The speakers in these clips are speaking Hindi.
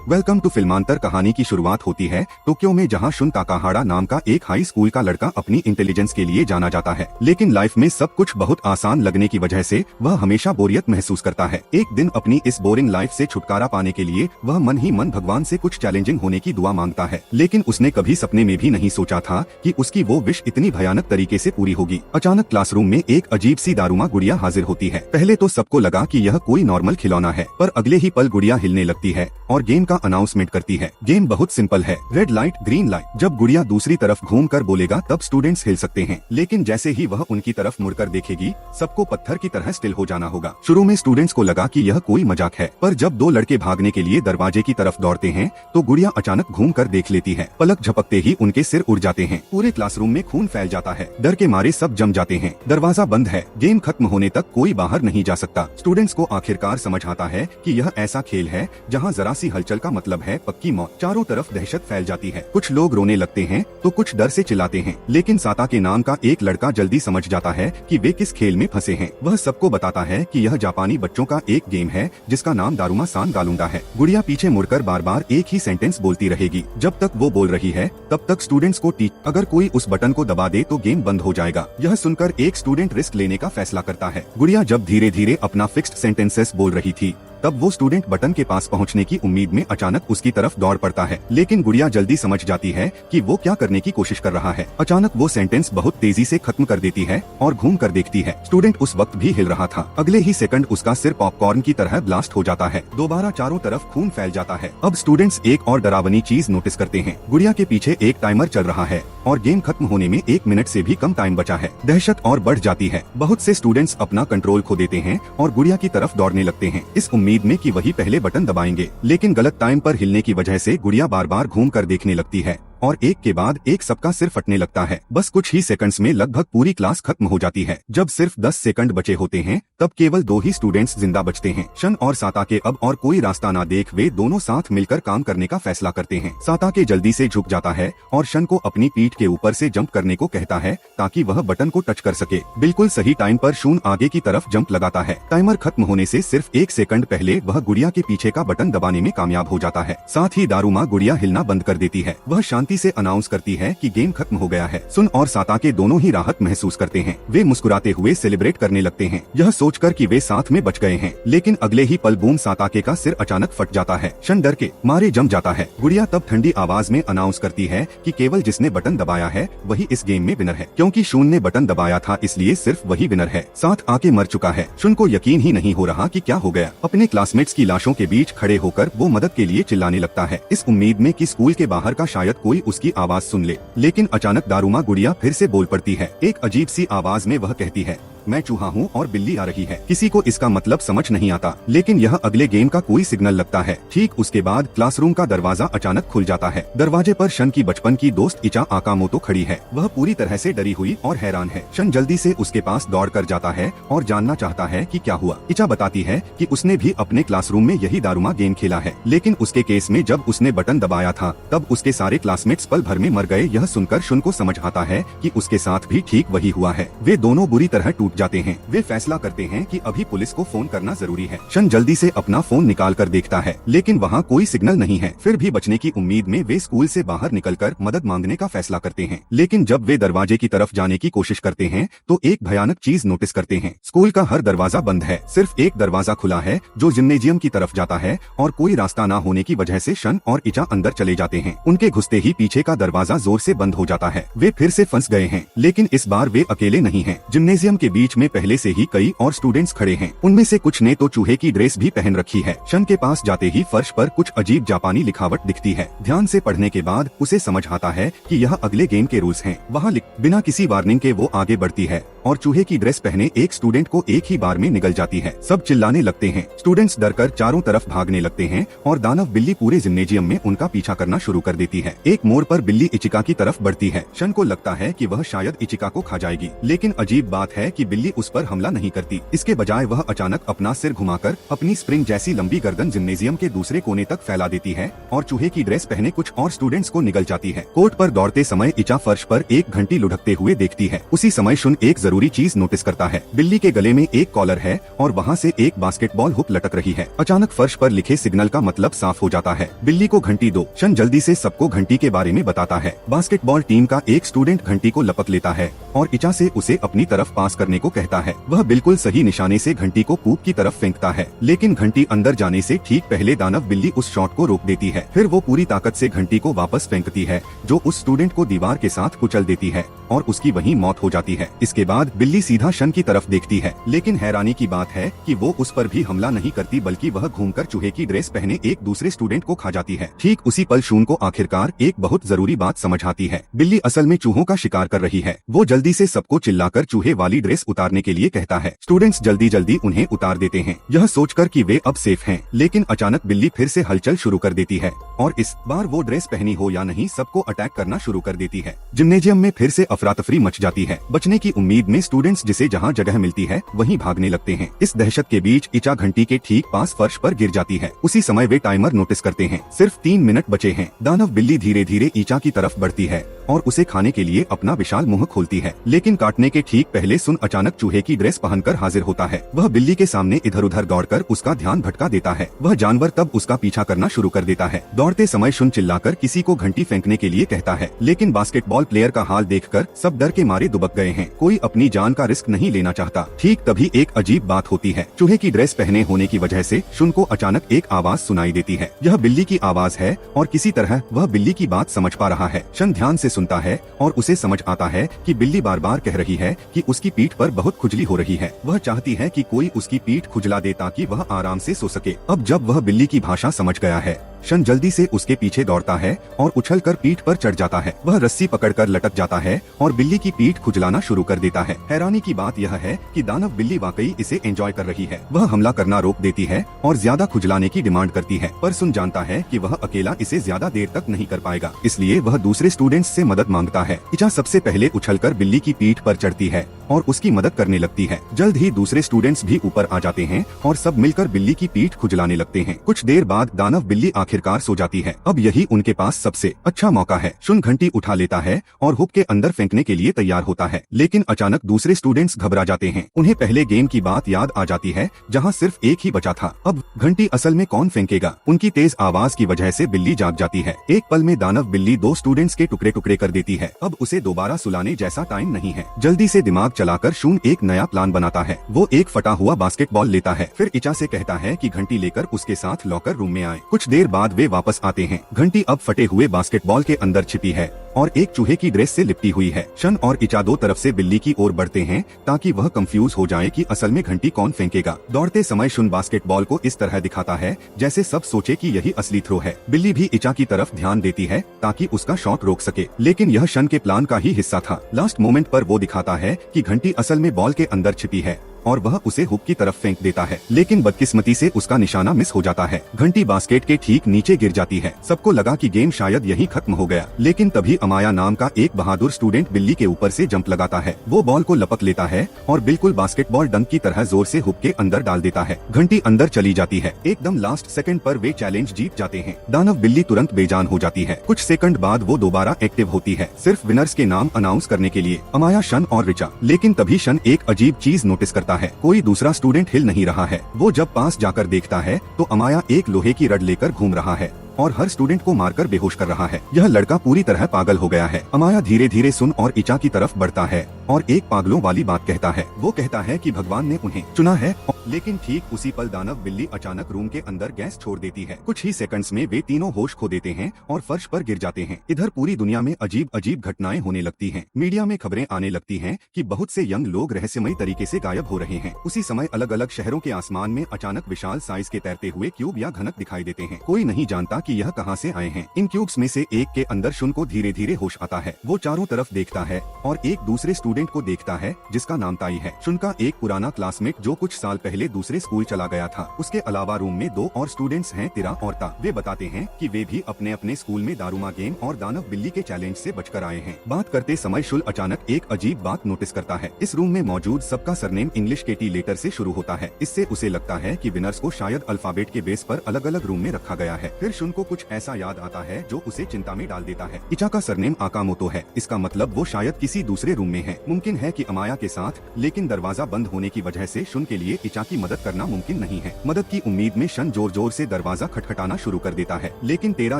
Welcome to फिल्मांतर। कहानी की शुरुआत होती है टोक्यो में, जहां शुन ताकाहारा नाम का एक हाई स्कूल का लड़का अपनी इंटेलिजेंस के लिए जाना जाता है। लेकिन लाइफ में सब कुछ बहुत आसान लगने की वजह से वह हमेशा बोरियत महसूस करता है। एक दिन अपनी इस बोरिंग लाइफ से छुटकारा पाने के लिए वह मन ही मन भगवान से कुछ चैलेंजिंग होने की दुआ मांगता है। लेकिन उसने कभी सपने में भी नहीं सोचा था कि उसकी वो विश इतनी भयानक तरीके से पूरी होगी। अचानक क्लासरूम में एक अजीब सी दारुमा गुड़िया हाजिर होती है। पहले तो सबको लगा कि यह कोई नॉर्मल खिलौना है, पर अगले ही पल गुड़िया हिलने लगती है और गेम का अनाउंसमेंट करती है। गेम बहुत सिंपल है, रेड लाइट ग्रीन लाइट। जब गुड़िया दूसरी तरफ घूमकर बोलेगा तब स्टूडेंट्स हिल सकते हैं, लेकिन जैसे ही वह उनकी तरफ मुड़कर देखेगी सबको पत्थर की तरह स्टिल हो जाना होगा। शुरू में स्टूडेंट्स को लगा कि यह कोई मजाक है, पर जब दो लड़के भागने के लिए दरवाजे की तरफ दौड़ते हैं तो गुड़िया अचानक घूमकर देख लेती है। पलक झपकते ही उनके सिर उड़ जाते हैं। पूरे क्लासरूम में खून फैल जाता है। डर के मारे सब जम जाते हैं। दरवाजा बंद है। गेम खत्म होने तक कोई बाहर नहीं जा सकता। स्टूडेंट्स को आखिरकार समझ आता है कि यह ऐसा खेल है जहां जरा सी हलचल का मतलब है पक्की मौत। चारों तरफ दहशत फैल जाती है। कुछ लोग रोने लगते हैं तो कुछ डर से चिल्लाते हैं, लेकिन साता के नाम का एक लड़का जल्दी समझ जाता है कि वे किस खेल में फंसे हैं। वह सबको बताता है कि यह जापानी बच्चों का एक गेम है जिसका नाम दारुमा सान गालुंडा है। गुड़िया पीछे मुड़कर बार बार एक ही सेंटेंस बोलती रहेगी। जब तक वो बोल रही है तब तक स्टूडेंट्स को टीच अगर कोई उस बटन को दबा दे तो गेम बंद हो जाएगा। यह सुनकर एक स्टूडेंट रिस्क लेने का फैसला करता है। गुड़िया जब धीरे धीरे अपना फिक्स्ड सेंटेंसेस बोल रही थी तब वो स्टूडेंट बटन के पास पहुंचने की उम्मीद में अचानक उसकी तरफ दौड़ पड़ता है, लेकिन गुड़िया जल्दी समझ जाती है कि वो क्या करने की कोशिश कर रहा है। अचानक वो सेंटेंस बहुत तेजी से खत्म कर देती है और घूम कर देखती है। स्टूडेंट उस वक्त भी हिल रहा था। अगले ही सेकंड उसका सिर पॉपकॉर्न की तरह ब्लास्ट हो जाता है। दोबारा चारों तरफ खून फैल जाता है। अब स्टूडेंट्स एक और डरावनी चीज नोटिस करते हैं। गुड़िया के पीछे एक टाइमर चल रहा है और गेम खत्म होने में 1 मिनट से भी कम टाइम बचा है। दहशत और बढ़ जाती है। बहुत से स्टूडेंट्स अपना कंट्रोल खो देते हैं और गुड़िया की तरफ दौड़ने लगते हैं, इस उम्मीद में कि वही पहले बटन दबाएंगे। लेकिन गलत टाइम पर हिलने की वजह से गुड़िया बार बार घूम कर देखने लगती है और एक के बाद एक सबका सिर फटने लगता है। बस कुछ ही सेकंड्स में लगभग पूरी क्लास खत्म हो जाती है। जब सिर्फ 10 सेकंड बचे होते हैं तब केवल 2 ही स्टूडेंट्स जिंदा बचते हैं। शन और साता के अब और कोई रास्ता ना देख वे दोनों साथ मिलकर काम करने का फैसला करते हैं। साता के जल्दी से झुक जाता है और शन को अपनी पीठ के ऊपर से जंप करने को कहता है ताकि वह बटन को टच कर सके। बिल्कुल सही टाइम पर शून आगे की तरफ जंप लगाता है। टाइमर खत्म होने से सिर्फ 1 सेकंड पहले वह गुड़िया के पीछे का बटन दबाने में कामयाब हो जाता है। साथ ही दारुमा गुड़िया हिलना बंद कर देती है। वह शांति से अनाउंस करती है कि गेम खत्म हो गया है। सुन और साता के दोनों ही राहत महसूस करते हैं। वे मुस्कुराते हुए सेलिब्रेट करने लगते हैं, यह सोचकर कि वे साथ में बच गए हैं। लेकिन अगले ही पल बूम साताके का सिर अचानक फट जाता है। शन डर के मारे जम जाता है। गुड़िया तब ठंडी आवाज में अनाउंस करती है कि केवल जिसने बटन दबाया है वही इस गेम में विनर है। क्योंकि शून ने बटन दबाया था इसलिए सिर्फ वही विनर है। साथ आके मर चुका है। शुन को यकीन ही नहीं हो रहा कि क्या हो गया। अपने क्लासमेट्स की लाशों के बीच खड़े होकर वो मदद के लिए चिल्लाने लगता है, इस उम्मीद में कि स्कूल के बाहर का शायद कोई उसकी आवाज सुन ले। लेकिन अचानक दारुमा गुड़िया फिर से बोल पड़ती है। एक अजीब सी आवाज में वह कहती है, मैं चूहा हूँ और बिल्ली आ रही है। किसी को इसका मतलब समझ नहीं आता, लेकिन यह अगले गेम का कोई सिग्नल लगता है। ठीक उसके बाद क्लासरूम का दरवाजा अचानक खुल जाता है। दरवाजे पर शन की बचपन की दोस्त इचा आकामोतो खड़ी है। वह पूरी तरह से डरी हुई और हैरान है। शन जल्दी से उसके पास दौड़ कर जाता है और जानना चाहता है कि क्या हुआ। इचा बताती है कि उसने भी अपने क्लासरूम में यही दारुमा गेम खेला है, लेकिन उसके केस में जब उसने बटन दबाया था तब उसके सारे क्लासमेट्स पल भर में मर गए। यह सुनकर शुन को समझ आता है कि उसके साथ भी ठीक वही हुआ है। वे दोनों बुरी तरह टूट जाते हैं। वे फैसला करते हैं कि अभी पुलिस को फोन करना जरूरी है। शन जल्दी से अपना फोन निकाल कर देखता है, लेकिन वहाँ कोई सिग्नल नहीं है। फिर भी बचने की उम्मीद में वे स्कूल से बाहर निकलकर मदद मांगने का फैसला करते हैं। लेकिन जब वे दरवाजे की तरफ जाने की कोशिश करते हैं तो एक भयानक चीज नोटिस करते हैं। स्कूल का हर दरवाजा बंद है। सिर्फ एक दरवाजा खुला है जो जिम्नेजियम की तरफ जाता है और कोई रास्ता न होने की वजह से शन और इचा अंदर चले जाते हैं। उनके घुसते ही पीछे का दरवाजा जोर से बंद हो जाता है। वे फिर से फंस गए हैं, लेकिन इस बार वे अकेले नहीं हैं। जिम्नेजियम के बीच में पहले से ही कई और स्टूडेंट्स खड़े हैं। उनमें से कुछ ने तो चूहे की ड्रेस भी पहन रखी है। शन के पास जाते ही फर्श पर कुछ अजीब जापानी लिखावट दिखती है। ध्यान से पढ़ने के बाद उसे समझ आता है कि यह अगले गेम के रूल्स हैं। वहाँ बिना किसी वार्निंग के वो आगे बढ़ती है और चूहे की ड्रेस पहने एक स्टूडेंट को एक ही बार में निगल जाती है। सब चिल्लाने लगते हैं। स्टूडेंट्स डरकर चारों तरफ भागने लगते हैं और दानव बिल्ली पूरे जिम्नेजियम में उनका पीछा करना शुरू कर देती है। एक मोड़ पर बिल्ली इचिका की तरफ बढ़ती है। शन को लगता है कि वह शायद इचिका को खा जाएगी, लेकिन अजीब बात है कि बिल्ली उस पर हमला नहीं करती। इसके बजाय वह अचानक अपना सिर घुमाकर अपनी स्प्रिंग जैसी लंबी गर्दन जिम्नेजियम के दूसरे कोने तक फैला देती है और चूहे की ड्रेस पहने कुछ और स्टूडेंट्स को निगल जाती है। कोर्ट पर दौड़ते समय इचा फर्श पर एक घंटी लुढ़कते हुए देखती है। उसी समय शुन एक जरूरी चीज नोटिस करता है। बिल्ली के गले में एक कॉलर है और वहाँ से एक बास्केटबॉल हुक लटक रही है। अचानक फर्श पर लिखे सिग्नल का मतलब साफ हो जाता है। बिल्ली को घंटी दो। शन जल्दी से सबको घंटी के बारे में बताता है। बास्केटबॉल टीम का एक स्टूडेंट घंटी को लपक लेता है और इचा से उसे अपनी तरफ पास करने को कहता है। वह बिल्कुल सही निशाने से घंटी को कूप की तरफ फेंकता है, लेकिन घंटी अंदर जाने से ठीक पहले दानव बिल्ली उस शॉट को रोक देती है। फिर वो पूरी ताकत से घंटी को वापस फेंकती है, जो उस स्टूडेंट को दीवार के साथ कुचल देती है और उसकी वहीं मौत हो जाती है। इसके बाद बिल्ली सीधा शन की तरफ देखती है, लेकिन हैरानी की बात है कि वो उस पर भी हमला नहीं करती, बल्कि वह घूमकर चूहे की ड्रेस पहने एक दूसरे स्टूडेंट को खा जाती है। ठीक उसी पल शून को आखिरकार एक बहुत जरूरी बात समझ आती है। बिल्ली असल में चूहों का शिकार कर रही है। वो जल्दी से सबको चिल्लाकर चूहे वाली ड्रेस उतारने के लिए कहता है। स्टूडेंट्स जल्दी जल्दी उन्हें उतार देते हैं, यह सोचकर कि वे अब सेफ हैं। लेकिन अचानक बिल्ली फिर से हलचल शुरू कर देती है और इस बार वो ड्रेस पहनी हो या नहीं सबको अटैक करना शुरू कर देती है। जिम्नेजियम में फिर से अफरा तफरी मच जाती है। बचने की उम्मीद में स्टूडेंट्स जिसे जहाँ जगह मिलती है वहीं भागने लगते हैं। इस दहशत के बीच इचा घंटी के ठीक पास फर्श पर गिर जाती है। उसी समय वे टाइमर नोटिस करते हैं। सिर्फ 3 मिनट बचे हैं। दानव बिल्ली धीरे धीरे इचा की तरफ बढ़ती है और उसे खाने के लिए अपना विशाल मुंह खोलती है, लेकिन काटने के ठीक पहले सुन अचानक चूहे की ड्रेस पहनकर हाजिर होता है। वह बिल्ली के सामने इधर उधर दौड़कर उसका ध्यान भटका देता है। वह जानवर तब उसका पीछा करना शुरू कर देता है। दौड़ते समय शुन चिल्लाकर किसी को घंटी फेंकने के लिए कहता है, लेकिन बास्केटबॉल प्लेयर का हाल देखकर सब डर के मारे दुबक गए हैं। कोई अपनी जान का रिस्क नहीं लेना चाहता। ठीक तभी एक अजीब बात होती है। चूहे की ड्रेस पहने होने की वजह से शुन को अचानक एक आवाज सुनाई देती है। यह बिल्ली की आवाज है और किसी तरह वह बिल्ली की बात समझ पा रहा है। शन ध्यान से सुनता है और उसे समझ आता है कि बिल्ली बार बार कह रही है कि उसकी पीठ पर बहुत खुजली हो रही है। वह चाहती है कि कोई उसकी पीठ खुजला दे ताकि वह आराम से सो सके। अब जब वह बिल्ली की भाषा समझ गया है, शन जल्दी से उसके पीछे दौड़ता है और उछलकर पीठ पर चढ़ जाता है। वह रस्सी पकड़कर लटक जाता है और बिल्ली की पीठ खुजलाना शुरू कर देता है। हैरानी की बात यह है कि दानव बिल्ली वाकई इसे एंजॉय कर रही है। वह हमला करना रोक देती है और ज्यादा खुजलाने की डिमांड करती है, पर सुन जानता है कि वह अकेला इसे ज्यादा देर तक नहीं कर पाएगा, इसलिए वह दूसरे स्टूडेंट्स से मदद मांगता है। इचा सबसे पहले उछलकर बिल्ली की पीठ पर चढ़ती है और उसकी मदद करने लगती है। जल्द ही दूसरे स्टूडेंट्स भी ऊपर आ जाते हैं और सब मिलकर बिल्ली की पीठ खुजलाने लगते हैं। कुछ देर बाद दानव बिल्ली आखिरकार सो जाती है। अब यही उनके पास सबसे अच्छा मौका है। शुन घंटी उठा लेता है और हुक के अंदर फेंकने के लिए तैयार होता है, लेकिन अचानक दूसरे स्टूडेंट्स घबरा जाते हैं। उन्हें पहले गेम की बात याद आ जाती है जहां सिर्फ एक ही बचा था। अब घंटी असल में कौन फेंकेगा? उनकी तेज आवाज की वजह से बिल्ली जाग जाती है। एक पल में दानव बिल्ली 2 स्टूडेंट्स के टुकड़े टुकड़े कर देती है। अब उसे दोबारा सुलाने जैसा टाइम नहीं है। जल्दी से दिमाग चलाकर शुन एक नया प्लान बनाता है। वो एक फटा हुआ बास्केटबॉल लेता है, फिर इचा से कहता है कि घंटी लेकर उसके साथ लॉकर रूम में आए। कुछ देर बाद वे वापस आते हैं। घंटी अब फटे हुए बास्केटबॉल के अंदर छिपी है और एक चूहे की ड्रेस से लिपटी हुई है। शन और इचा दो तरफ से बिल्ली की ओर बढ़ते हैं ताकि वह कंफ्यूज हो जाए कि असल में घंटी कौन फेंकेगा। दौड़ते समय शुन बास्केटबॉल को इस तरह दिखाता है जैसे सब सोचे कि यही असली थ्रो है। बिल्ली भी इचा की तरफ ध्यान देती है ताकि उसका शॉट रोक सके, लेकिन यह शन के प्लान का ही हिस्सा था। लास्ट मोमेंट पर वो दिखाता है कि घंटी असल में बॉल के अंदर छिपी है और वह उसे हुक की तरफ फेंक देता है, लेकिन बदकिस्मती से उसका निशाना मिस हो जाता है। घंटी बास्केट के ठीक नीचे गिर जाती है। सबको लगा कि गेम शायद यही खत्म हो गया, लेकिन तभी अमाया नाम का एक बहादुर स्टूडेंट बिल्ली के ऊपर से जंप लगाता है। वो बॉल को लपक लेता है और बिल्कुल बास्केटबॉल डंक की तरह जोर से हुक के अंदर डाल देता है। घंटी अंदर चली जाती है। एकदम लास्ट सेकंड पर वे चैलेंज जीत जाते हैं। दानव बिल्ली तुरंत बेजान हो जाती है। कुछ सेकंड बाद वो दोबारा एक्टिव होती है, सिर्फ विनर्स के नाम अनाउंस करने के लिए, अमाया, शन और रिचा। लेकिन तभी शन एक अजीब चीज नोटिस करता है। कोई दूसरा स्टूडेंट हिल नहीं रहा है। वो जब पास जाकर देखता है तो अमाया एक लोहे की रड लेकर घूम रहा है और हर स्टूडेंट को मारकर बेहोश कर रहा है। यह लड़का पूरी तरह पागल हो गया है। अमाया धीरे धीरे सुन और इचा की तरफ बढ़ता है और एक पागलों वाली बात कहता है। वो कहता है कि भगवान ने उन्हें चुना है, लेकिन ठीक उसी पल दानव बिल्ली अचानक रूम के अंदर गैस छोड़ देती है। कुछ ही सेकंड्स में वे तीनों होश खो देते हैं और फर्श पर गिर जाते हैं। इधर पूरी दुनिया में अजीब अजीब घटनाएं होने लगती हैं। मीडिया में खबरें आने लगती हैं कि बहुत से यंग लोग रहस्यमयी तरीके से गायब हो रहे हैं। उसी समय अलग अलग शहरों के आसमान में अचानक विशाल साइज के तैरते हुए क्यूब या घनक दिखाई देते हैं। कोई नहीं जानता कि यह कहां से आए हैं। इन क्यूब्स में से एक के अंदर शुन को धीरे धीरे होश आता है। वो चारों तरफ देखता है और एक दूसरे स्टूडेंट स्टूडेंट को देखता है जिसका नाम ताई है। शुन का एक पुराना क्लासमेट जो कुछ साल पहले दूसरे स्कूल चला गया था। उसके अलावा रूम में 2 और स्टूडेंट्स हैं, तिरा और ता। वे बताते हैं कि वे भी अपने अपने स्कूल में दारूमा गेम और दानव बिल्ली के चैलेंज से बचकर आए हैं। बात करते समय शुल अचानक एक अजीब बात नोटिस करता है। इस रूम में मौजूद सबका सरनेम इंग्लिश के टी लेटर से शुरू होता है। इससे उसे लगता है कि विनर्स को शायद अल्फाबेट के बेस पर अलग अलग रूम में रखा गया है। फिर शुन को कुछ ऐसा याद आता है जो उसे चिंता में डाल देता है। इचा का सरनेम आकामोतो है। इसका मतलब वो शायद किसी दूसरे रूम में है। मुमकिन है कि अमाया के साथ, लेकिन दरवाजा बंद होने की वजह से शुन के लिए इचा की मदद करना मुमकिन नहीं है। मदद की उम्मीद में शन जोर जोर से दरवाजा खटखटाना शुरू कर देता है, लेकिन तेरा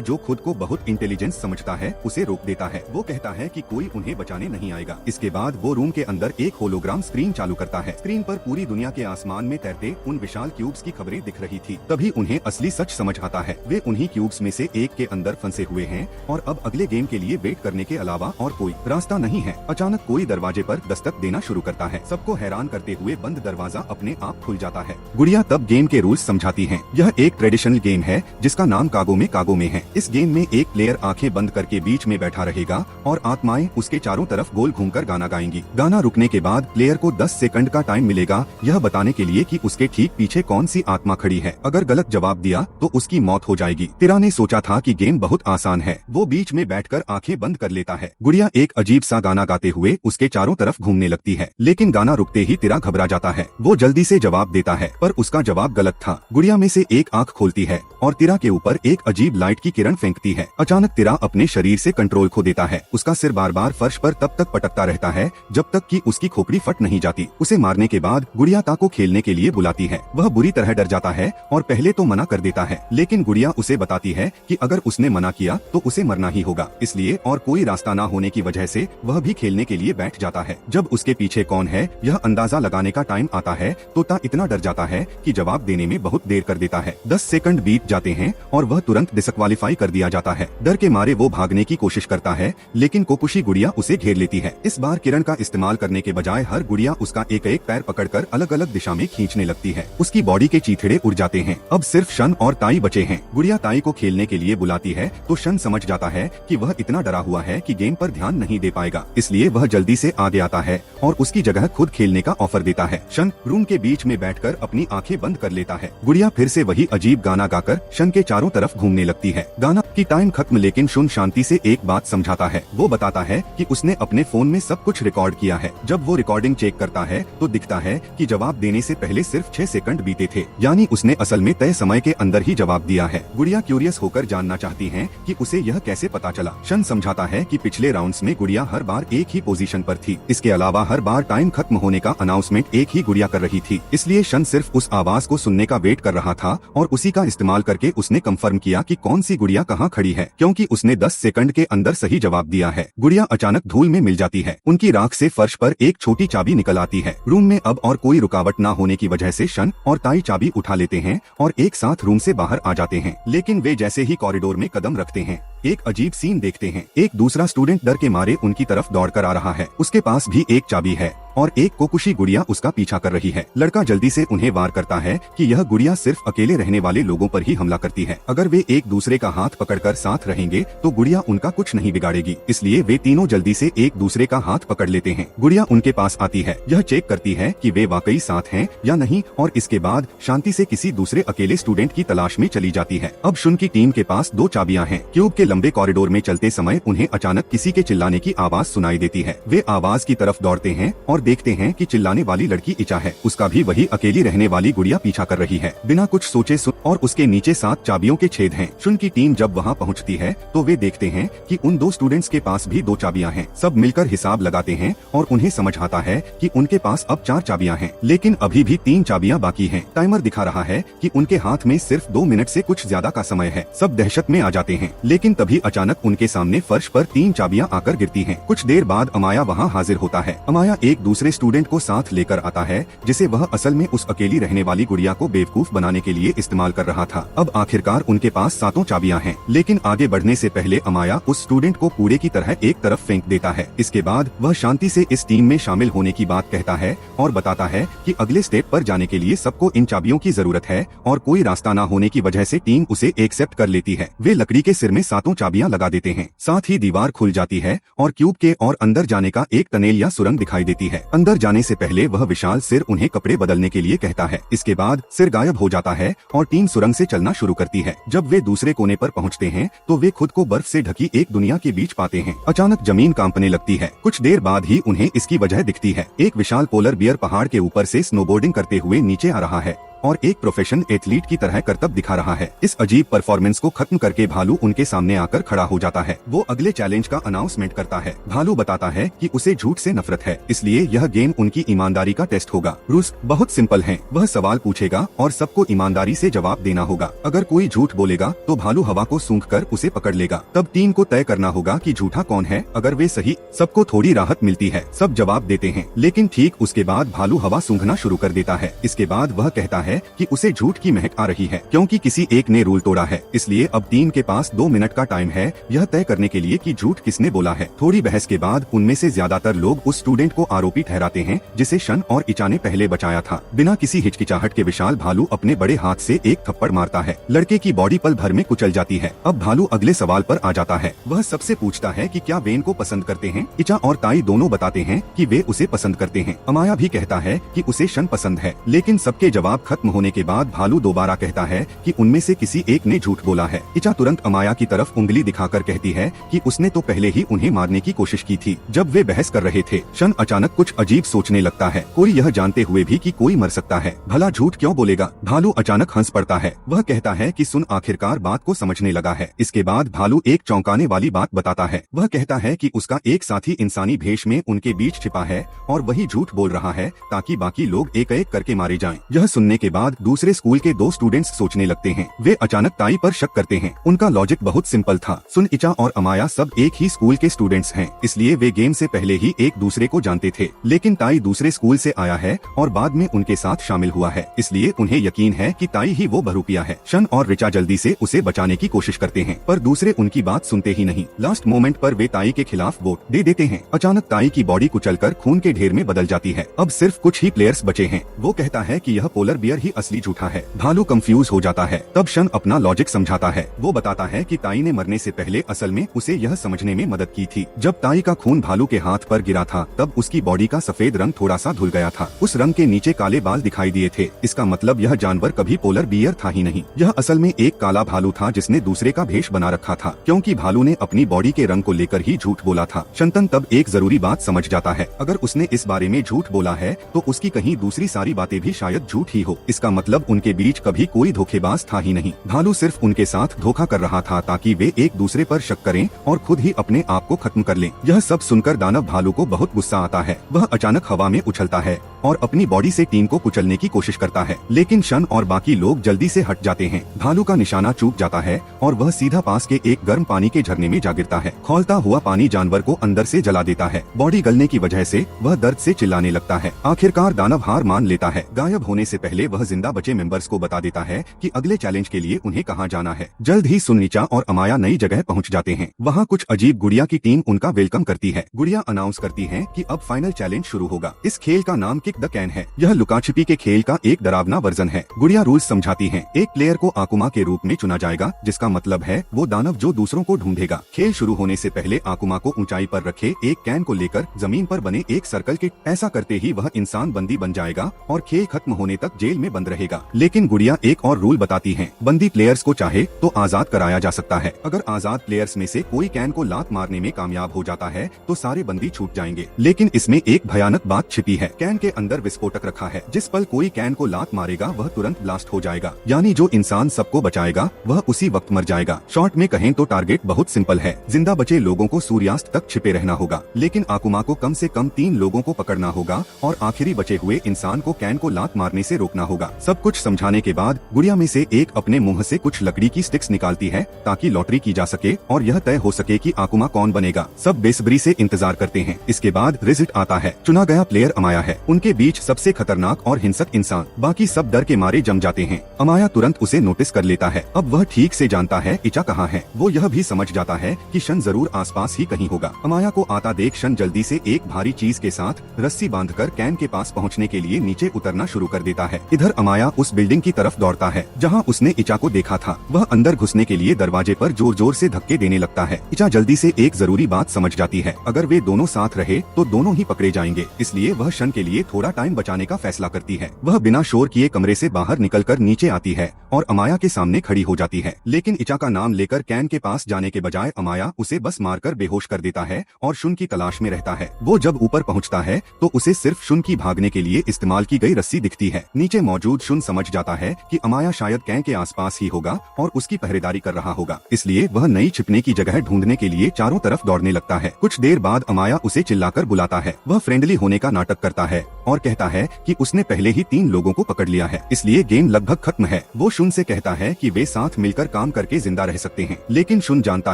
जो खुद को बहुत इंटेलिजेंस समझता है उसे रोक देता है। वो कहता है कि कोई उन्हें बचाने नहीं आएगा। इसके बाद वो रूम के अंदर एक होलोग्राम स्क्रीन चालू करता है। स्क्रीन पर पूरी दुनिया के आसमान में तैरते उन विशाल क्यूब्स की खबरें दिख रही थी। तभी उन्हें असली सच समझ आता है। वे उन्हीं क्यूब्स में से एक के अंदर फंसे हुए हैं और अब अगले गेम के लिए वेट करने के अलावा और कोई रास्ता नहीं है। अचानक कोई दरवाजे पर दस्तक देना शुरू करता है। सबको हैरान करते हुए बंद दरवाजा अपने आप खुल जाता है। गुड़िया तब गेम के रूल्स समझाती है। यह एक ट्रेडिशनल गेम है जिसका नाम कागो में है। इस गेम में एक प्लेयर आंखें बंद करके बीच में बैठा रहेगा और आत्माएं उसके चारों तरफ गोल घूमकर गाना गाएंगी। गाना रुकने के बाद प्लेयर को 10 सेकंड का टाइम मिलेगा यह बताने के लिए कि उसके ठीक पीछे कौन सी आत्मा खड़ी है। अगर गलत जवाब दिया तो उसकी मौत हो जाएगी। तिरा ने सोचा था कि गेम बहुत आसान है। वो बीच में बैठकर आंखें बंद कर लेता है। गुड़िया एक अजीब सा गाना गाते हुए उसके चारों तरफ घूमने लगती है, लेकिन गाना रुकते ही तिरा घबरा जाता है। वो जल्दी से जवाब देता है पर उसका जवाब गलत था। गुड़िया में से एक आंख खोलती है और तिरा के ऊपर एक अजीब लाइट की किरण फेंकती है। अचानक तिरा अपने शरीर से कंट्रोल खो देता है। उसका सिर बार बार फर्श पर तब तक पटकता रहता है जब तक कि उसकी खोपड़ी फट नहीं जाती। उसे मारने के बाद गुड़िया ता को खेलने के लिए बुलाती है। वह बुरी तरह डर जाता है और पहले तो मना कर देता है, लेकिन गुड़िया उसे बताती है कि अगर उसने मना किया तो उसे मरना ही होगा। इसलिए और कोई रास्ता ना होने की वजह से वह भी खेलने के लिए बैठ जाता है। जब उसके पीछे कौन है यह अंदाजा लगाने का टाइम आता है तो ता इतना डर जाता है कि जवाब देने में बहुत देर कर देता है। 10 सेकंड बीत जाते हैं और वह तुरंत डिसक्वालीफाई कर दिया जाता है। डर के मारे वो भागने की कोशिश करता है, लेकिन कोकुशी गुड़िया उसे घेर लेती है। इस बार किरण का इस्तेमाल करने के बजाय हर गुड़िया उसका एक एक पैर पकड़कर अलग अलग दिशा में खींचने लगती है। उसकी बॉडी के चीथड़े उड़ जाते हैं। अब सिर्फ शन और ताई बचे हैं। गुड़िया ताई को खेलने के लिए बुलाती है तो शन समझ जाता है कि वह इतना डरा हुआ है कि गेम पर ध्यान नहीं दे पाएगा, इसलिए वह जल्दी से आगे आता है और उसकी जगह खुद खेलने का ऑफर देता है। शन रूम के बीच में बैठकर अपनी आंखें बंद कर लेता है। गुड़िया फिर से वही अजीब गाना गाकर शन के चारों तरफ घूमने लगती है। गाना की टाइम खत्म, लेकिन शुन शांति से एक बात समझाता है। वो बताता है कि उसने अपने फोन में सब कुछ रिकॉर्ड किया है। जब वो रिकॉर्डिंग चेक करता है तो दिखता है कि जवाब देने से पहले सिर्फ 6 सेकंड बीते थे, यानी उसने असल में तय समय के अंदर ही जवाब दिया है। गुड़िया क्यूरियस होकर जानना चाहती है कि उसे यह कैसे पता चला। शन समझाता है कि पिछले राउंड्स में गुड़िया हर बार एक ही पोजीशन पर थी। इसके अलावा हर बार टाइम खत्म होने का अनाउंसमेंट एक ही गुड़िया कर रही थी, इसलिए शन सिर्फ उस आवाज को सुनने का वेट कर रहा था और उसी का इस्तेमाल करके उसने कंफर्म किया कि कौन सी गुड़िया कहाँ खड़ी है, क्योंकि उसने 10 सेकंड के अंदर सही जवाब दिया है। गुड़िया अचानक धूल में मिल जाती है। उनकी राख से फर्श पर एक छोटी चाबी निकल आती है। रूम में अब और कोई रुकावट न होने की वजह से शन और ताई चाबी उठा लेते हैं और एक साथ रूम से बाहर आ जाते हैं। लेकिन वे जैसे ही कॉरिडोर में कदम रखते हैं एक अजीब सीन देखते हैं। एक दूसरा स्टूडेंट डर के मारे उनकी तरफ दौड़कर आ रहा है। उसके पास भी एक चाबी है और एक कोकुशी गुड़िया उसका पीछा कर रही है। लड़का जल्दी से उन्हें वार करता है कि यह गुड़िया सिर्फ अकेले रहने वाले लोगों पर ही हमला करती है। अगर वे एक दूसरे का हाथ पकड़कर साथ रहेंगे तो गुड़िया उनका कुछ नहीं बिगाड़ेगी, इसलिए वे तीनों जल्दी से एक दूसरे का हाथ पकड़ लेते हैं। गुड़िया उनके पास आती है। यह चेक करती है कि वे वाकई साथ हैं या नहीं और इसके बाद शांति से किसी दूसरे अकेले स्टूडेंट की तलाश में चली जाती है। अब शुन की टीम के पास 2 चाबियां हैं। क्यूब के लंबे कॉरिडोर में चलते समय उन्हें अचानक किसी के चिल्लाने की आवाज सुनाई देती है। वे आवाज की तरफ दौड़ते हैं और देखते हैं कि चिल्लाने वाली लड़की इचा है। उसका भी वही अकेली रहने वाली गुड़िया पीछा कर रही है। बिना कुछ सोचे और उसके नीचे 7 चाबियों के छेद हैं। शुन की टीम जब वहाँ पहुँचती है तो वे देखते हैं कि उन 2 स्टूडेंट्स के पास भी 2 चाबियां हैं। सब मिलकर हिसाब लगाते हैं और उन्हें समझ आता है कि उनके पास अब 4 चाबियां हैं, लेकिन अभी भी 3 चाबियां बाकी हैं। टाइमर दिखा रहा है कि उनके हाथ में सिर्फ 2 मिनट से कुछ ज्यादा का समय है। सब दहशत में आ जाते हैं, लेकिन तभी अचानक उनके सामने फर्श पर 3 चाबियां आकर गिरती हैं। कुछ देर बाद अमाया वहाँ हाजिर होता है। अमाया एक दूसरे स्टूडेंट को साथ लेकर आता है, जिसे वह असल में उस अकेली रहने वाली गुड़िया को बेवकूफ बनाने के लिए इस्तेमाल कर रहा था। अब आखिरकार उनके पास 7 चाबियां हैं, लेकिन आगे बढ़ने से पहले अमाया उस स्टूडेंट को कूड़े की तरह एक तरफ फेंक देता है। इसके बाद वह शांति से इस टीम में शामिल होने की बात कहता है और बताता है कि अगले स्टेप पर जाने के लिए सबको इन चाबियों की जरूरत है और कोई रास्ता न होने की वजह से टीम उसे एक्सेप्ट कर लेती है। वे लकड़ी के सिर में 7 चाबियां लगा देते हैं, साथ ही दीवार खुल जाती है और क्यूब के और अंदर जाने का एक टनेल या सुरंग दिखाई देती है। अंदर जाने से पहले वह विशाल सिर उन्हें कपड़े बदलने के लिए कहता है। इसके बाद सिर गायब हो जाता है और टीम सुरंग से चलना शुरू करती है। जब वे दूसरे कोने पर पहुंचते हैं तो वे खुद को बर्फ से ढकी एक दुनिया के बीच पाते हैं। अचानक जमीन कांपने लगती है। कुछ देर बाद ही उन्हें इसकी वजह दिखती है। एक विशाल पोलर बियर पहाड़ के ऊपर से स्नोबोर्डिंग करते हुए नीचे आ रहा है और एक प्रोफेशनल एथलीट की तरह करतब दिखा रहा है। इस अजीब परफॉर्मेंस को खत्म करके भालू उनके सामने आकर खड़ा हो जाता है। वो अगले चैलेंज का अनाउंसमेंट करता है। भालू बताता है कि उसे झूठ से नफरत है, इसलिए यह गेम उनकी ईमानदारी का टेस्ट होगा। रूल्स बहुत सिंपल हैं। वह सवाल पूछेगा और सबको ईमानदारी से जवाब देना होगा। अगर कोई झूठ बोलेगा तो भालू हवा को सूंघकर उसे पकड़ लेगा। तब टीम को तय करना होगा कि झूठा कौन है। अगर वे सही, सबको थोड़ी राहत मिलती है, सब जवाब देते हैं, लेकिन ठीक उसके बाद भालू हवा सूंघना शुरू कर देता है। इसके बाद वह कहता है कि उसे झूठ की महक आ रही है क्योंकि किसी एक ने रूल तोड़ा है। इसलिए अब टीम के पास 2 मिनट का टाइम है यह तय करने के लिए कि झूठ किसने बोला है। थोड़ी बहस के बाद उनमें से ज्यादातर लोग उस स्टूडेंट को आरोपी ठहराते हैं जिसे शन और इचा ने पहले बचाया था। बिना किसी हिचकिचाहट के विशाल भालू अपने बड़े हाथ से एक थप्पड़ मारता है। लड़के की बॉडी पल भर में कुचल जाती है। अब भालू अगले सवाल पर आ जाता है। वह सबसे पूछता है कि क्या वेन को पसंद करते हैं। इचा और ताई दोनों बताते हैं कि वे उसे पसंद करते हैं। अमाया भी कहता है कि उसे शन पसंद है, लेकिन सबके जवाब खत्म होने के बाद भालू दोबारा कहता है कि उनमें से किसी एक ने झूठ बोला है। इचा तुरंत अमाया की तरफ उंगली दिखाकर कहती है कि उसने तो पहले ही उन्हें मारने की कोशिश की थी जब वे बहस कर रहे थे। शन अचानक कुछ अजीब सोचने लगता है, कोई यह जानते हुए भी कि कोई मर सकता है, भला झूठ क्यों बोलेगा। भालू अचानक हंस पड़ता है। वह कहता है कि सुन, आखिरकार बात को समझने लगा है। इसके बाद भालू एक चौंकाने वाली बात बताता है। वह कहता है कि उसका एक साथी इंसानी भेष में उनके बीच छिपा है और वही झूठ बोल रहा है ताकि बाकी लोग एक एक करके मारे जाएं। यह सुनने के बाद दूसरे स्कूल के 2 स्टूडेंट्स सोचने लगते हैं। वे अचानक ताई पर शक करते हैं। उनका लॉजिक बहुत सिंपल था। सुन, इचा और अमाया सब एक ही स्कूल के स्टूडेंट्स हैं, इसलिए वे गेम से पहले ही एक दूसरे को जानते थे। लेकिन ताई दूसरे स्कूल से आया है और बाद में उनके साथ शामिल हुआ है, इसलिए उन्हें यकीन है कि ताई ही वो बहरूपिया है। शन और रिचा जल्दी से उसे बचाने की कोशिश करते हैं, पर दूसरे उनकी बात सुनते ही नहीं। लास्ट मोमेंट पर वे ताई के खिलाफ वोट दे देते हैं। अचानक ताई की बॉडी कुचलकर खून के ढेर में बदल जाती है। अब सिर्फ कुछ ही प्लेयर्स बचे हैं। वो कहता है कि यह पोलर बियर ही असली झूठा है। भालू कंफ्यूज हो जाता है। तब शन अपना लॉजिक समझाता है। वो बताता है कि ताई ने मरने से पहले असल में उसे यह समझने में मदद की थी। जब ताई का खून भालू के हाथ पर गिरा था तब उसकी बॉडी का सफेद रंग थोड़ा सा धुल गया था। उस रंग के नीचे काले बाल दिखाई दिए थे। इसका मतलब यह जानवर कभी पोलर बियर था ही नहीं। यह असल में एक काला भालू था जिसने दूसरे का भेष बना रखा था, क्योंकि भालू ने अपनी बॉडी के रंग को लेकर ही झूठ बोला था। शंतन तब एक जरूरी बात समझ जाता है। अगर उसने इस बारे में झूठ बोला है तो उसकी कहीं दूसरी सारी बातें भी शायद झूठ ही हो। इसका मतलब उनके बीच कभी कोई धोखेबाज था ही नहीं। भालू सिर्फ उनके साथ धोखा कर रहा था ताकि वे एक दूसरे पर शक करें और खुद ही अपने आप को खत्म कर लें। यह सब सुनकर दानव भालू को बहुत गुस्सा आता है। वह अचानक हवा में उछलता है और अपनी बॉडी से टीम को कुचलने की कोशिश करता है, लेकिन शन और बाकी लोग जल्दी से हट जाते हैं। भालू का निशाना चूक जाता है और वह सीधा पास के एक गर्म पानी के झरने में जा गिरता है। खौलता हुआ पानी जानवर को अंदर से जला देता है। बॉडी गलने की वजह से वह दर्द से चिल्लाने लगता है। आखिरकार दानव हार मान लेता है। गायब होने से पहले वह जिंदा बचे मेंबर्स को बता देता है कि अगले चैलेंज के लिए उन्हें कहाँ जाना है। जल्द ही सुनिचा और अमाया नई जगह पहुँच जाते हैं। वहाँ कुछ अजीब गुड़िया की टीम उनका वेलकम करती है। गुड़िया अनाउंस करती है कि अब फाइनल चैलेंज शुरू होगा। इस खेल का नाम किक द कैन है। यह लुका छिपी के खेल का एक डरावना वर्जन है। गुड़िया रूल्स समझाती है। एक प्लेयर को आकुमा के रूप में चुना जाएगा, जिसका मतलब है वो दानव जो दूसरों को ढूंढेगा। खेल शुरू होने से पहले आकुमा को ऊंचाई पर रखे एक कैन को लेकर जमीन पर बने एक सर्कल के ऐसा करते ही वह इंसान बंदी बन जाएगा और खेल खत्म होने तक जेल में बंद रहेगा। लेकिन गुड़िया एक और रूल बताती है। बंदी प्लेयर्स को चाहे तो आजाद कराया जा सकता है। अगर आजाद प्लेयर्स में से कोई कैन को लात मारने में कामयाब हो जाता है तो सारे बंदी छूट जाएंगे। लेकिन इसमें एक भयानक बात छिपी है। कैन के अंदर विस्फोटक रखा है। जिस पल कोई कैन को लात मारेगा वह तुरंत ब्लास्ट हो जाएगा, यानी जो इंसान सबको बचाएगा वह उसी वक्त मर जाएगा। शॉर्ट में कहें तो टारगेट बहुत सिंपल है, जिंदा बचे लोगों को सूर्यास्त तक छिपे रहना होगा, लेकिन आकुमा को कम से कम 3 लोगों को पकड़ना होगा और आखिरी बचे हुए इंसान को कैन को लात मारने से रोकना होगा। सब कुछ समझाने के बाद गुड़िया में से एक अपने मुंह से कुछ लकड़ी की स्टिक्स निकालती है ताकि लॉटरी की जा सके और यह तय हो सके कि आकुमा कौन बनेगा। सब बेसब्री से इंतजार करते हैं। इसके बाद रिजल्ट आता है। चुना गया प्लेयर अमाया है। उनके बीच सबसे खतरनाक और हिंसक इंसान। बाकी सब डर के मारे जम जाते हैं। अमाया तुरंत उसे नोटिस कर लेता है। अब वह ठीक से जानता है इचा कहाँ है। वो यह भी समझ जाता है कि शन जरूर आसपास ही कहीं होगा। अमाया को आता देख शन जल्दी से एक भारी चीज के साथ रस्सी बांधकर कैन के पास पहुंचने के लिए नीचे उतरना शुरू कर देता है। इधर अमाया उस बिल्डिंग की तरफ दौड़ता है जहां उसने इचा को देखा था। वह अंदर घुसने के लिए दरवाजे पर जोर जोर से धक्के देने लगता है। इचा जल्दी से एक जरूरी बात समझ जाती है, अगर वे दोनों साथ रहे तो दोनों ही पकड़े जाएंगे, इसलिए वह शन के लिए थोड़ा टाइम बचाने का फैसला करती है। वह बिना शोर किए कमरे से बाहर निकलकर नीचे आती है और अमाया के सामने खड़ी हो जाती है, लेकिन इचा का नाम लेकर कैन के पास जाने के बजाय अमाया उसे बस मारकर बेहोश कर देता है और शुन की तलाश में रहता है। वो जब ऊपर पहुंचता है तो उसे सिर्फ शुन की भागने के लिए इस्तेमाल की गई रस्सी दिखती है। नीचे मौजूद शुन समझ जाता है कि अमाया शायद कैन के आसपास ही होगा और उसकी पहरेदारी कर रहा होगा, इसलिए वह नई छिपने की जगह ढूंढने के लिए चारों तरफ दौड़ने लगता है। कुछ देर बाद अमाया उसे चिल्लाकर बुलाता है। वह फ्रेंडली होने का नाटक करता है और कहता है कि उसने पहले ही 3 लोगों को पकड़ लिया है, इसलिए गेम लगभग खत्म है। वो शुन से कहता है कि वे साथ मिलकर काम करके जिंदा रह सकते हैं, लेकिन शुन जानता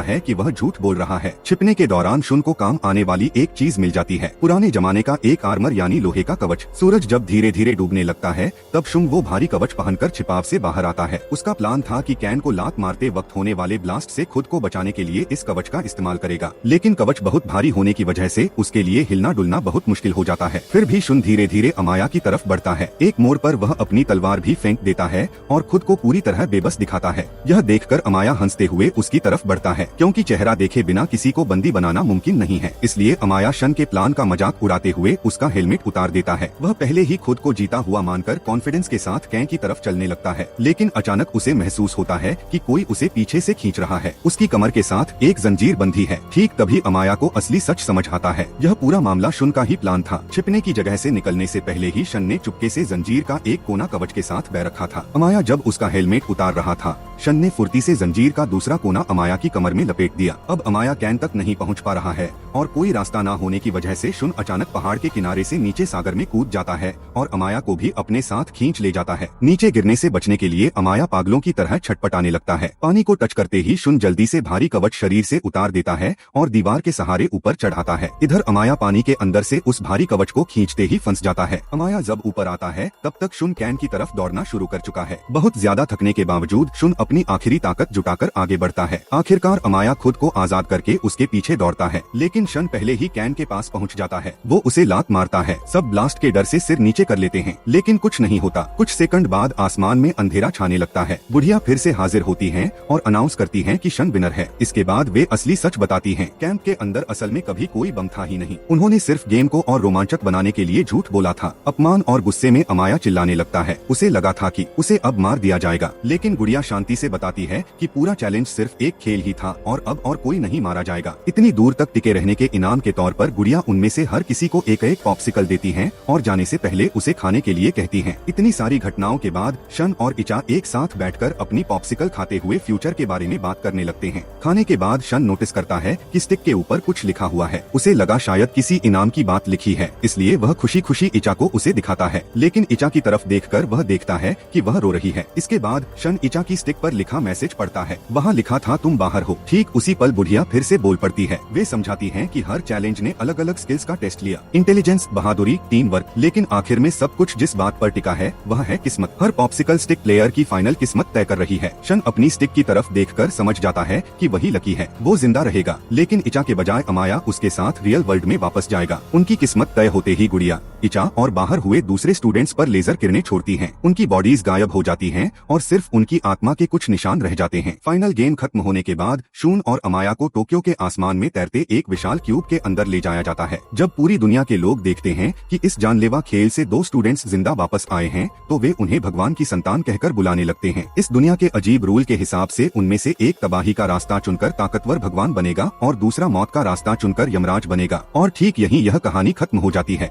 है कि वह झूठ बोल रहा है। छिपने के दौरान शुन को काम आने वाली एक चीज मिल जाती है, पुराने जमाने का एक आर्मर यानी लोहे का कवच। सूरज जब धीरे धीरे डूबने लगता है तब शुन वो भारी कवच पहनकर छिपाव से बाहर आता है। उसका प्लान था कि कैन को लात मारते वक्त होने वाले ब्लास्ट से खुद को बचाने के लिए इस कवच का इस्तेमाल करेगा, लेकिन कवच बहुत भारी होने की वजह से उसके लिए हिलना डुलना बहुत मुश्किल हो जाता है। फिर भी शुन धीरे धीरे अमाया की तरफ बढ़ता है। एक मोड़ पर वह अपनी तलवार भी फेंक देता है और खुद को पूरी तरह बेबस दिखाता है। यह देखकर अमाया हंसते हुए उसकी तरफ बढ़ता है, क्योंकि चेहरा देखे बिना किसी को बंदी बनाना मुमकिन नहीं है, इसलिए अमाया शन के प्लान का मजाक उड़ाते हुए उसका हेलमेट उतार देता है। वह पहले ही खुद को जीता हुआ मानकर कॉन्फिडेंस के साथ कैन की तरफ चलने लगता है, लेकिन अचानक उसे महसूस होता है कि कोई उसे पीछे से खींच रहा है। उसकी कमर के साथ एक जंजीर बंधी है। ठीक तभी अमाया को असली सच समझ आता है। यह पूरा मामला शुन का ही प्लान था। छिपने की जगह से निकलने से पहले ही शन ने चुपके से जंजीर का एक कोना कवच के साथ बह रखा था। अमाया जब उसका हेलमेट उतार रहा था, शन ने फुर्ती से जंजीर का दूसरा कोना अमाया की कमर में लपेट दिया। अब अमाया कैन तक नहीं पहुंच पा रहा है और कोई रास्ता न होने की वजह से शुन अचानक पहाड़ के किनारे से नीचे सागर में कूद जाता है और अमाया को भी अपने साथ खींच ले जाता है। नीचे गिरने से बचने के लिए अमाया पागलों की तरह छटपटाने लगता है। पानी को टच करते ही शुन जल्दी से भारी कवच शरीर से उतार देता है और दीवार के सहारे ऊपर चढ़ाता है। इधर अमाया पानी के अंदर से उस भारी कवच को खींचते ही फंस जाता है। अमाया जब ऊपर आता है तब तक शुन कैन की तरफ दौड़ना शुरू कर चुका है। बहुत ज्यादा थकने के बावजूद शुन अपनी आखिरी ताकत जुटाकर आगे बढ़ता है। आखिरकार अमाया खुद को आजाद करके उसके पीछे दौड़ता है, लेकिन शन पहले ही कैन के पास पहुंच जाता है। वो उसे लात मारता है। सब ब्लास्ट के डर से सिर नीचे कर लेते हैं, लेकिन कुछ नहीं होता। कुछ सेकंड बाद आसमान में अंधेरा छाने लगता है। बुढ़िया फिर से हाजिर होती हैं और अनाउंस करती हैं कि शन विनर है। इसके बाद वे असली सच बताती हैं। कैंप के अंदर असल में कभी कोई बम था ही नहीं। उन्होंने सिर्फ गेम को और रोमांचक बनाने के लिए झूठ बोला था। अपमान और गुस्से में अमाया चिल्लाने लगता है। उसे लगा था कि उसे अब मार दिया जाएगा, लेकिन गुड़िया शांति से बताती है कि पूरा चैलेंज सिर्फ एक खेल ही था और अब और कोई नहीं मारा जाएगा। इतनी दूर तक टिके रहने के इनाम के तौर पर गुड़िया उनमें से हर किसी को एक एक पॉप्सिकल देती हैं और जाने से पहले उसे खाने के लिए कहती हैं। इतनी सारी घटनाओं के बाद शन और इचा एक साथ बैठकर अपनी पॉप्सिकल खाते हुए फ्यूचर के बारे में बात करने लगते हैं। खाने के बाद शन नोटिस करता है कि स्टिक के ऊपर कुछ लिखा हुआ है। उसे लगा शायद किसी इनाम की बात लिखी है, इसलिए वह खुशी खुशी इचा को उसे दिखाता है, लेकिन इचा की तरफ देखकर वह देखता है कि वह रो रही है। इसके बाद शन इचा की स्टिक पर लिखा मैसेज पढ़ता है। वहाँ लिखा था तुम बाहर हो। ठीक उसी पल बुढ़िया फिर से बोल पड़ती है। वे समझाती हैं कि हर चैलेंज ने अलग अलग स्किल्स का टेस्ट लिया, इंटेलिजेंस, बहादुरी, टीम वर्क, लेकिन आखिर में सब कुछ जिस बात पर टिका है वह है किस्मत। हर पॉप्सिकल स्टिक प्लेयर की फाइनल किस्मत तय कर रही है। शन अपनी स्टिक की तरफ देखकर समझ जाता है कि वही लकी है, वो जिंदा रहेगा, लेकिन इचा के बजाय अमाया उसके साथ रियल वर्ल्ड में वापस जाएगा। उनकी किस्मत तय होते ही गुड़िया, इचा और बाहर हुए दूसरे स्टूडेंट्स पर लेजर किरणें छोड़ती हैं। उनकी बॉडीज गायब हो जाती हैं और सिर्फ उनकी आत्मा के कुछ निशान रह जाते हैं। फाइनल गेम खत्म होने के बाद शून और अमाया को टोक्यो के आसमान में तैरते एक विशाल क्यूब के अंदर ले जाया जाता है। जब पूरी दुनिया के लोग देखते हैं कि इस जानलेवा खेल से 2 स्टूडेंट्स जिंदा वापस आए हैं, तो वे उन्हें भगवान की संतान कहकर बुलाने लगते हैं। इस दुनिया के अजीब रूल के हिसाब से उनमें से एक तबाही का रास्ता चुनकर ताकतवर भगवान बनेगा और दूसरा मौत का रास्ता चुनकर यमराज बनेगा। और ठीक यहीं यह कहानी खत्म हो जाती है।